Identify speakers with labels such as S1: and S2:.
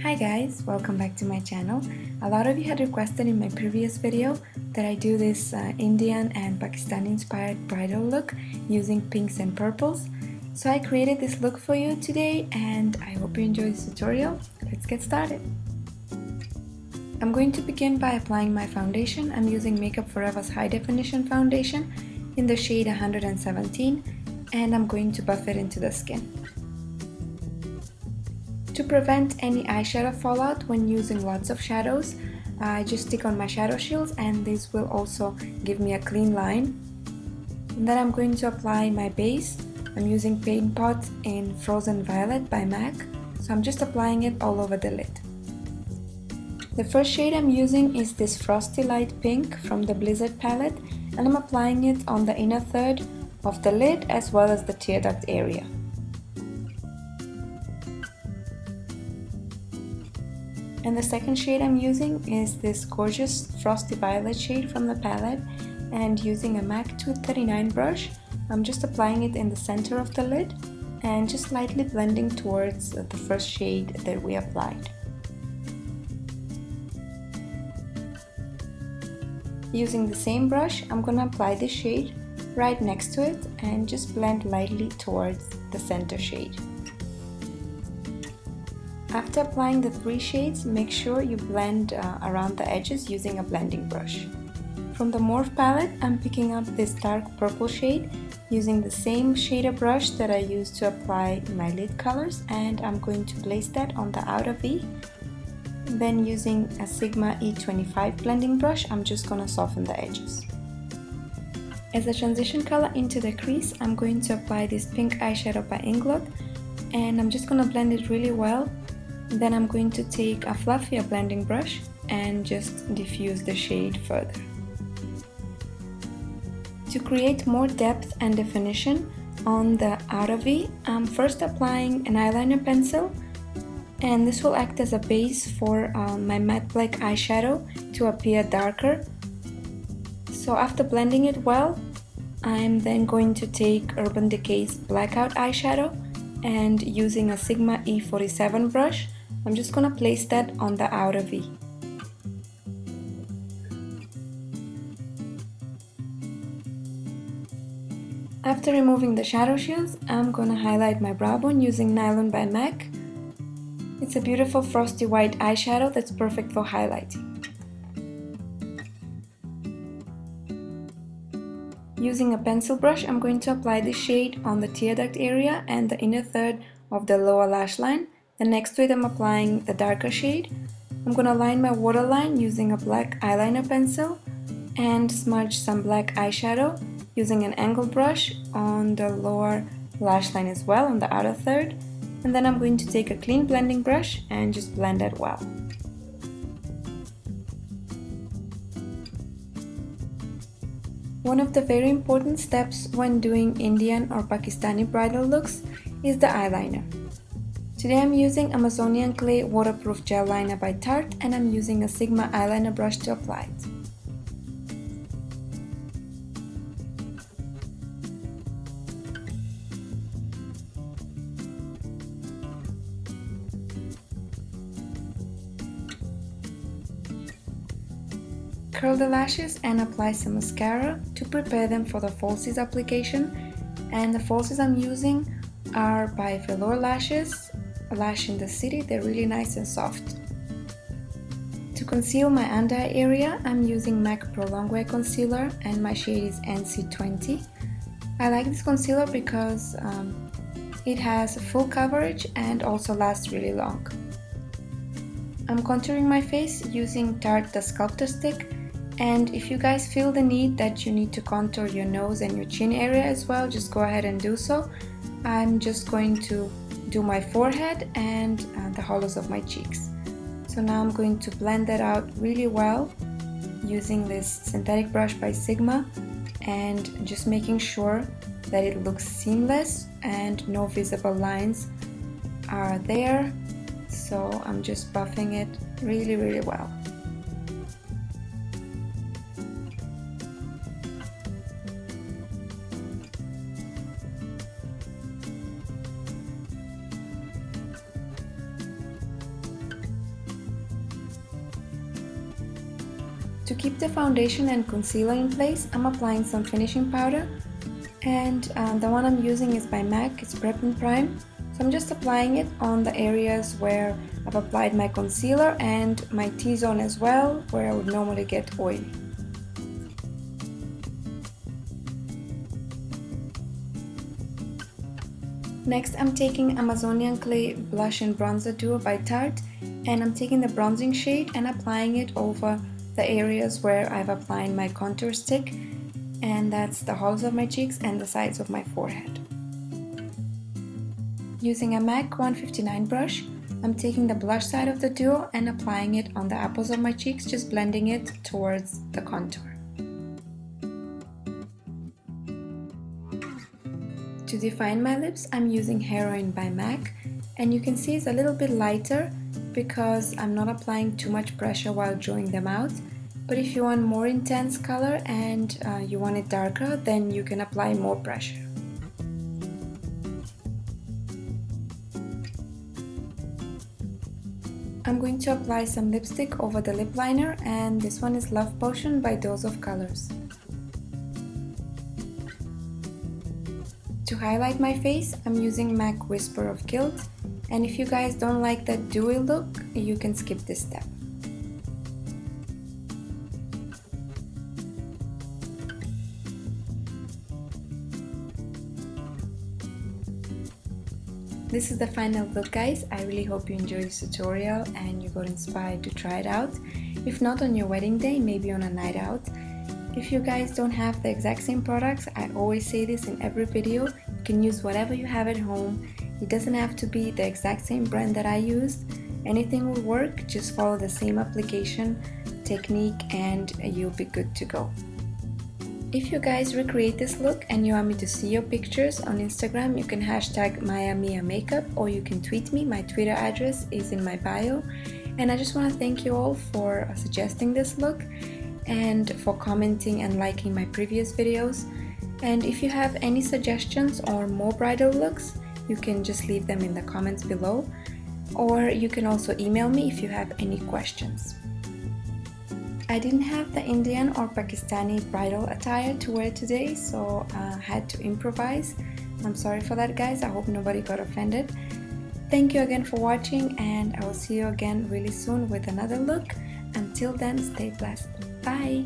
S1: Hi guys, welcome back to my channel. A lot of you had requested in my previous video that I do this Indian and Pakistani inspired bridal look using pinks and purples. So I created this look for you today and I hope you enjoy this tutorial. Let's get started. I'm going to begin by applying my foundation. I'm using Makeup Forever's High Definition Foundation in the shade 117 and I'm going to buff it into the skin. To prevent any eyeshadow fallout when using lots of shadows, I just stick on my shadow shields and this will also give me a clean line. And then I'm going to apply my base. I'm using Paint Pot in Frozen Violet by MAC, so I'm just applying it all over the lid. The first shade I'm using is this Frosty Light Pink from the Blizzard palette and I'm applying it on the inner third of the lid as well as the tear duct area. And the second shade I'm using is this gorgeous Frosty Violet shade from the palette, and using a MAC 239 brush, I'm just applying it in the center of the lid and just lightly blending towards the first shade that we applied. Using the same brush, I'm gonna apply this shade right next to it and just blend lightly towards the center shade. After applying the three shades, make sure you blend around the edges using a blending brush. From the Morph palette, I'm picking up this dark purple shade using the same shader brush that I used to apply my lid colors, and I'm going to place that on the outer V. Then using a Sigma E25 blending brush, I'm just gonna soften the edges. As a transition color into the crease, I'm going to apply this pink eyeshadow by Inglot, and I'm just gonna blend it really well. Then I'm going to take a fluffier blending brush and just diffuse the shade further. To create more depth and definition on the outer V, I'm first applying an eyeliner pencil, and this will act as a base for my matte black eyeshadow to appear darker. So after blending it well, I'm then going to take Urban Decay's Blackout eyeshadow, and using a Sigma E47 brush, I'm just gonna place that on the outer V. After removing the shadow shields, I'm gonna highlight my brow bone using Nylon by MAC. It's a beautiful frosty white eyeshadow that's perfect for highlighting. Using a pencil brush, I'm going to apply this shade on the tear duct area and the inner third of the lower lash line. Then next to it, I'm applying the darker shade. I'm going to line my waterline using a black eyeliner pencil and smudge some black eyeshadow using an angled brush on the lower lash line as well, on the outer third. And then I'm going to take a clean blending brush and just blend it well. One of the very important steps when doing Indian or Pakistani bridal looks is the eyeliner. Today I'm using Amazonian Clay Waterproof Gel Liner by Tarte, and I'm using a Sigma eyeliner brush to apply it. Curl the lashes and apply some mascara to prepare them for the falsies application, and the falsies I'm using are by Velour Lashes, Lash in the City. They're really nice and soft. To conceal my under eye area, I'm using MAC Pro Longwear Concealer and my shade is NC20. I like this concealer because it has full coverage and also lasts really long. I'm contouring my face using Tarte the Sculptor stick, and if you guys feel the need that you need to contour your nose and your chin area as well, just go ahead and do so. I'm just going to do my forehead and the hollows of my cheeks. So now I'm going to blend that out really well using this synthetic brush by Sigma and just making sure that it looks seamless and no visible lines are there. So I'm just buffing it really well. To keep the foundation and concealer in place, I'm applying some finishing powder, and the one I'm using is by MAC, it's prep+prime. So I'm just applying it on the areas where I've applied my concealer and my T-zone as well, where I would normally get oily. Next, I'm taking Amazonian Clay Blush and Bronzer Duo by Tarte, and I'm taking the bronzing shade and applying it over the areas where I've applied my contour stick, and that's the hollows of my cheeks and the sides of my forehead. Using a MAC 159 brush, I'm taking the blush side of the duo and applying it on the apples of my cheeks, just blending it towards the contour. To define my lips, I'm using Heroine by MAC, and you can see it's a little bit lighter because I'm not applying too much pressure while drawing them out. But if you want more intense color and you want it darker, then you can apply more pressure. I'm going to apply some lipstick over the lip liner, and this one is Love Potion by Dose of Colors. To highlight my face, I'm using MAC Whisper of Guilt, and if you guys don't like that dewy look, you can skip this step. This is the final look, guys. I really hope you enjoyed this tutorial and you got inspired to try it out. If not on your wedding day, maybe on a night out. If you guys don't have the exact same products, I always say this in every video, you can use whatever you have at home. It doesn't have to be the exact same brand that I used. Anything will work, just follow the same application technique and you'll be good to go. If you guys recreate this look and you want me to see your pictures on Instagram, you can hashtag MayaMiaMakeup or you can tweet me. My Twitter address is in my bio. And I just want to thank you all for suggesting this look and for commenting and liking my previous videos. And if you have any suggestions or more bridal looks, you can just leave them in the comments below, or you can also email me if you have any questions. I didn't have the Indian or Pakistani bridal attire to wear today, so I had to improvise. I'm sorry for that, guys. I hope nobody got offended. Thank you again for watching, and I will see you again really soon with another look. Until then, stay blessed. Bye!